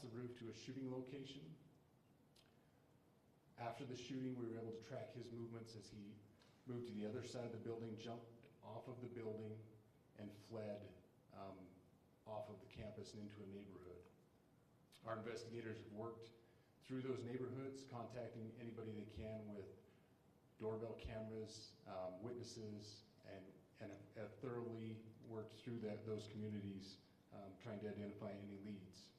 the roof to a shooting location. After the shooting, we were able to track his movements as he moved to the other side of the building, jumped off of the building, and fled off of the campus and into a neighborhood. Our investigators have worked through those neighborhoods, contacting anybody they can with doorbell cameras, witnesses, and have thoroughly worked through those communities, trying to identify any leads.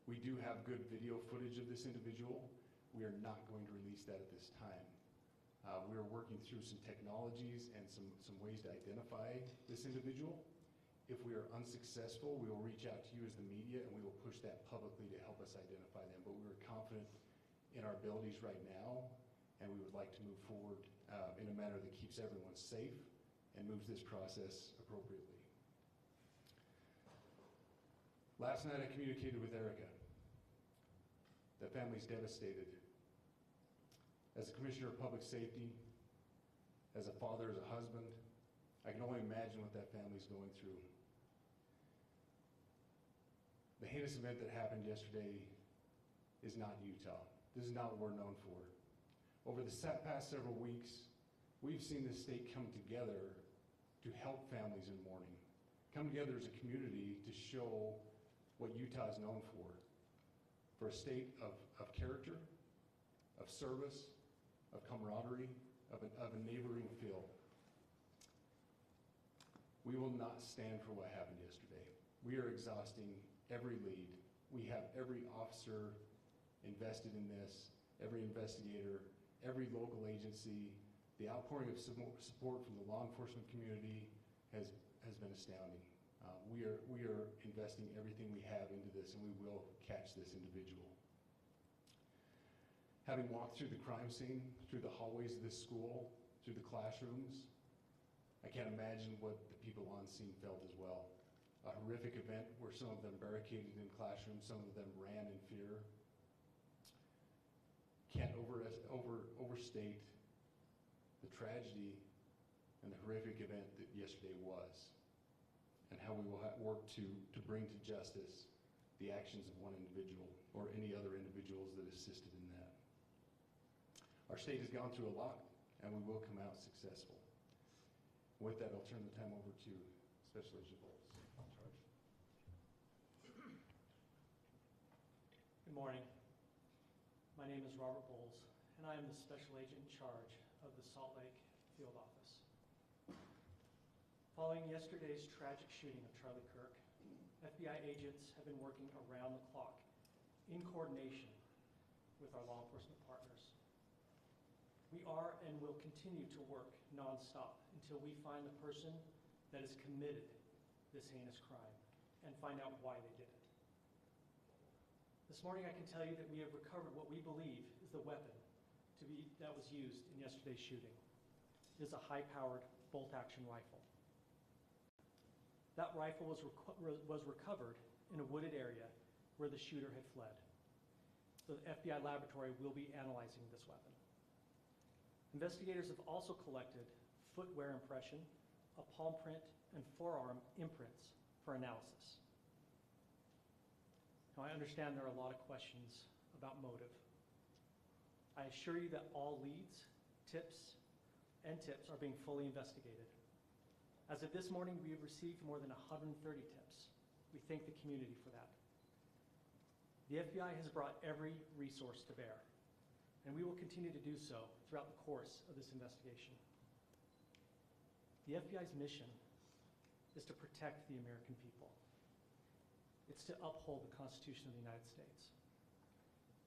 We do have good video footage of this individual. We are not going to release that at this time. We are working through some technologies and some ways to identify this individual. If we are unsuccessful, we will reach out to you as the media and we will push that publicly to help us identify them. But we are confident in our abilities right now, and we would like to move forward in a manner that keeps everyone safe and moves this process appropriately. Last night I communicated with Erica. That family's devastated. As a commissioner of public safety, as a father, as a husband, I can only imagine what that family's going through. The heinous event that happened yesterday is not Utah. This is not what we're known for. Over the past several weeks, we've seen this state come together to help families in mourning, come together as a community to show what Utah is known for a state of character, of service, of camaraderie, of a neighboring feel. We will not stand for what happened yesterday. We are exhausting every lead. We have every officer invested in this, every investigator, every local agency. The outpouring of support from the law enforcement community has been astounding. We are investing everything we have into this, and we will catch this individual. Having walked through the crime scene, through the hallways of this school, through the classrooms, I can't imagine what the people on scene felt as well. A horrific event where some of them barricaded in classrooms, some of them ran in fear. Can't overstate the tragedy and the horrific event that yesterday was, and how we will work to bring to justice the actions of one individual or any other individuals that assisted in that. Our state has gone through a lot, and we will come out successful. With that, I'll turn the time over to Special Agent Bowles. Charge. Good morning. My name is Robert Bowles, and I am the Special Agent in charge of the Salt Lake Field Office. Following yesterday's tragic shooting of Charlie Kirk, FBI agents have been working around the clock in coordination with our law enforcement partners. We are and will continue to work nonstop until we find the person that has committed this heinous crime and find out why they did it. This morning I can tell you that we have recovered what we believe is the weapon that was used in yesterday's shooting. It is a high-powered bolt-action rifle. That rifle was recovered in a wooded area where the shooter had fled. The FBI laboratory will be analyzing this weapon. Investigators have also collected footwear impression, a palm print, and forearm imprints for analysis. Now, I understand there are a lot of questions about motive. I assure you that all leads, tips are being fully investigated. As of this morning, we have received more than 130 tips. We thank the community for that. The FBI has brought every resource to bear, and we will continue to do so throughout the course of this investigation. The FBI's mission is to protect the American people. It's to uphold the Constitution of the United States.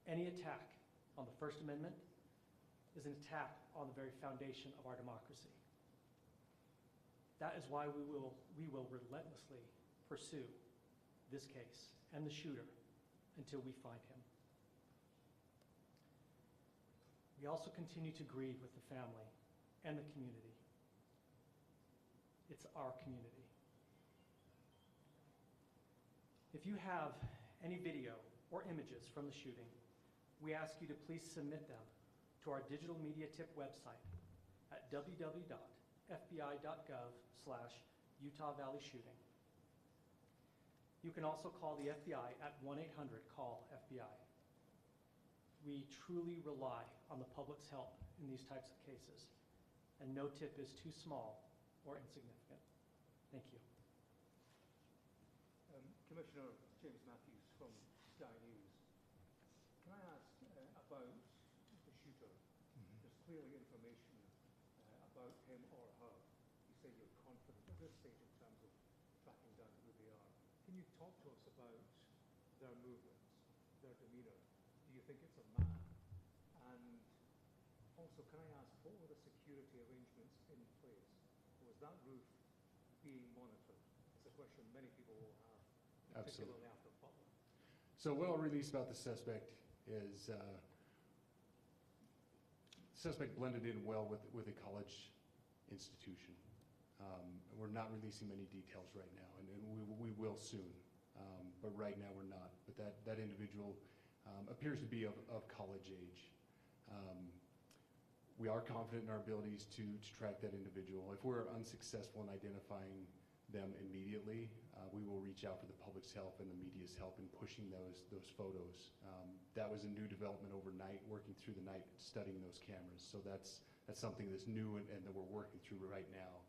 Any attack on the First Amendment is an attack on the very foundation of our democracy. That is why we will relentlessly pursue this case and the shooter until we find him. We also continue to grieve with the family and the community. It's our community. If you have any video or images from the shooting, we ask you to please submit them to our digital media tip website at www.fbi.gov/Utah Valley Shooting. You can also call the FBI at 1-800-CALL-FBI. We truly rely on the public's help in these types of cases, and no tip is too small or insignificant. Thank you. Commissioner James Matthews from Sky News. Can I ask about the shooter? There's clearly information about him or her. You say you're confident at this stage in terms of tracking down who they are. Can you talk to us about their movements, their demeanor? Do you think it's a man? And also, can I ask, what were the security arrangements in place? Was that roof being monitored? It's a question many people will have. Absolutely. Particularly after Butler. So what I'll release about the suspect is suspect blended in well with a college institution. We're not releasing many details right now, and we will soon, but right now we're not. But that individual appears to be of college age. We are confident in our abilities to track that individual. If we're unsuccessful in identifying them immediately, we will reach out for the public's help and the media's help in pushing those photos. That was a new development overnight, working through the night, studying those cameras. So that's something that's new and that we're working through right now.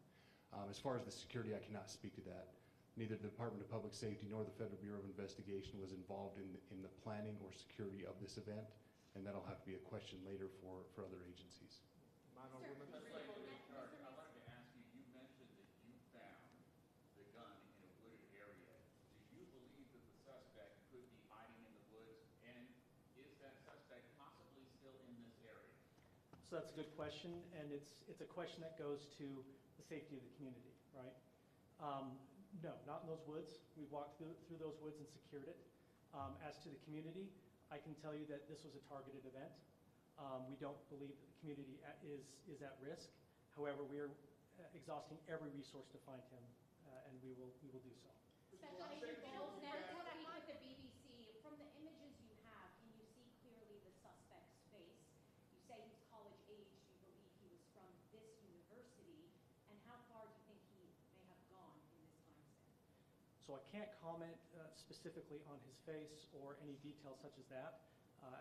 As far as the security, I cannot speak to that. Neither the Department of Public Safety nor the Federal Bureau of Investigation was involved in the planning or security of this event, and that'll have to be a question later for other agencies. Man or woman? I wanted to ask you, you mentioned that you found the gun in a wooded area. Do you believe that the suspect could be hiding in the woods, and is that suspect possibly still in this area? So that's a good question, and it's a question that goes to the safety of the community, right? No, not in those woods. We've walked through those woods and secured it. As to the community, I can tell you that this was a targeted event. We don't believe that the community is at risk. However, we are exhausting every resource to find him, and we will do so. Special Agent Bowles never speak with the BBC. From the images you have, can you see clearly the suspect's face? You say he's college age. Do you believe he was from this university? And how far do you think he may have gone in this time span? So I can't comment specifically on his face or any details such as that,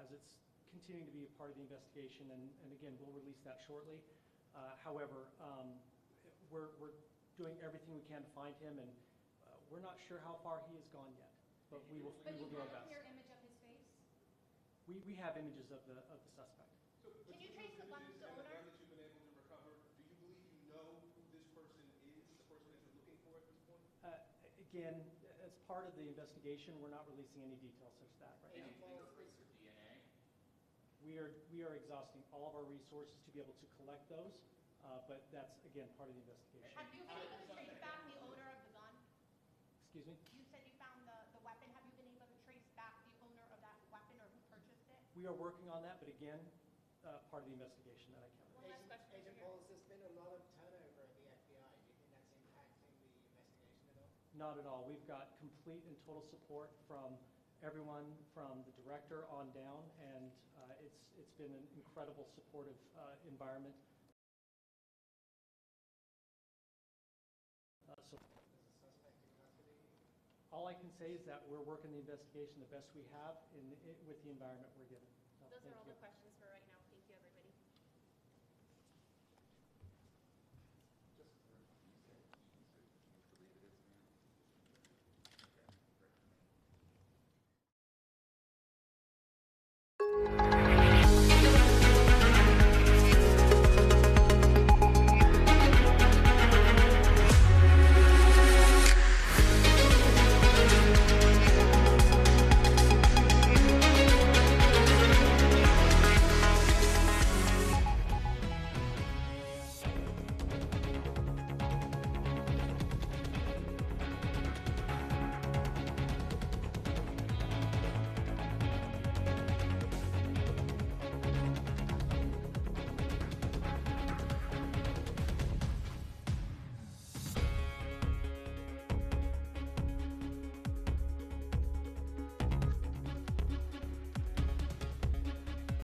as it's continuing to be a part of the investigation, and again, we'll release that shortly. However, we're doing everything we can to find him, and we're not sure how far he has gone yet, but we will do our best. But you have a clear image of his face? We have images of the suspect. Can you trace the gun's owner? The gun that you've been able to recover, do you believe you know who this person is, the person that you're looking for at this point? Again, as part of the investigation, we're not releasing any details such as that right now. Any fingerprints or DNA? We are exhausting all of our resources to be able to collect those, but that's, again, part of the investigation. Have you been able to trace back the owner of the gun? Excuse me? You said you found the weapon. Have you been able to trace back the owner of that weapon or who purchased it? We are working on that, but again, part of the investigation that I can't. One last question. Agent Bowles, there's been a lot of turnover at the FBI. Do you think that's impacting the investigation at all? Not at all. We've got complete and total support from everyone from the director on down, and it's been an incredible supportive environment. So all I can say is that we're working the investigation the best we have with the environment we're given. So, Those are all thank you. the questions for right now.